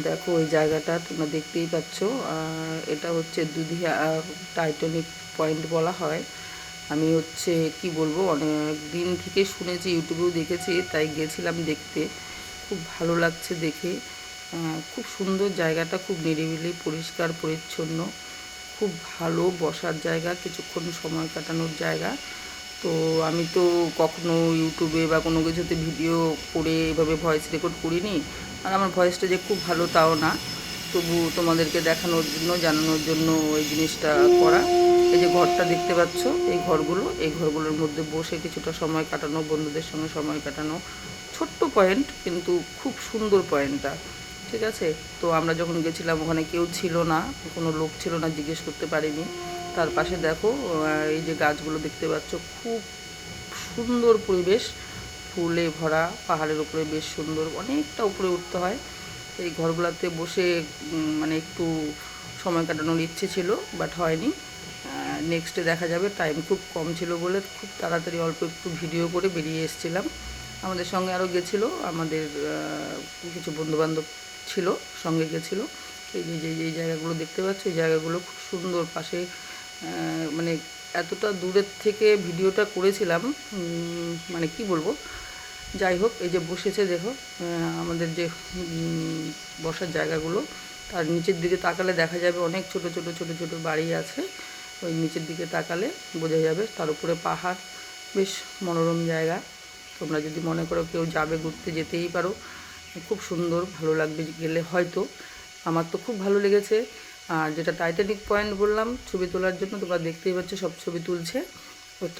দেখো ওই জায়গাটা তোমরা দেখতেই পাচ্ছ। এটা হচ্ছে দুধিয়া টাইটানিক পয়েন্ট বলা হয়। আমি হচ্ছে কি বলবো, অনেক দিন থেকে শুনেছি, ইউটিউবেও দেখেছি, তাই গেছিলাম দেখতে। খুব ভালো লাগছে দেখে। খুব সুন্দর জায়গাটা, খুব নিরিবিলি, পরিষ্কার পরিচ্ছন্ন, খুব ভালো বসার জায়গা, কিছুক্ষণ সময় কাটানোর জায়গা। তো আমি তো কখনো ইউটিউবে বা কোনো কিছুতে ভিডিও করে এভাবে ভয়েস রেকর্ড করিনি। আর আমার ভয়েসটা যে খুব ভালো তাও না, তবু তোমাদেরকে দেখানোর জন্য, জানানোর জন্য ওই জিনিসটা করা। এই যে ঘরটা দেখতে পাচ্ছ, এই ঘরগুলোর মধ্যে বসে কিছুটা সময় কাটানো, বন্ধুদের সঙ্গে সময় কাটানো। ছোট্ট পয়েন্ট, কিন্তু খুব সুন্দর পয়েন্টটা। ঠিক আছে। তো আমরা যখন গেছিলাম ওখানে কেউ ছিল না, কোনো লোক ছিল না, জিজ্ঞেস করতে পারিনি। তার পাশে দেখো এই যে গাছগুলো দেখতে পাচ্ছ, খুব সুন্দর পরিবেশ, ফুলে ভরা, পাহাড়ের উপরে বেশ সুন্দর, অনেকটা উপরে উঠতে হয়। এই ঘরগুলোতে বসে মানে একটু সময় কাটানোর ইচ্ছে ছিল, বাট হয়নি। নেক্সটে দেখা যাবে। টাইম খুব কম ছিল বলে খুব তাড়াতাড়ি অল্প একটু ভিডিও করে বেরিয়ে এসেছিলাম। আমাদের সঙ্গে আরও গেছিলো, আমাদের কিছু বন্ধুবান্ধব ছিল, সঙ্গে গেছিলো। এই যে এই জায়গাগুলো দেখতে পাচ্ছ, এই জায়গাগুলো খুব সুন্দর। পাশে মানে এতটা দূরের থেকে ভিডিওটা করেছিলাম, মানে কি বলবো। যাই হোক, এই যে বসেছে দেখো, আমাদের যে বসার জায়গাগুলো, তার নিচের দিকে তাকালে দেখা যাবে অনেক ছোট ছোট ছোট ছোট বাড়ি আছে। ওই নিচের দিকে তাকালে বোঝা যাবে, তার উপরে পাহাড়, বেশ মনোরম জায়গা। তোমরা যদি মনে করো কেউ যাবে ঘুরতে, যেতেই পারো। খুব সুন্দর, ভালো লাগবে গেলে হয়তো। আমার তো খুব ভালো লেগেছে। আর যেটা টাইটানিক পয়েন্ট বললাম ছবি তোলার জন্য, তোমরা দেখতেই পাচ্ছ সব ছবি তুলছে। ওই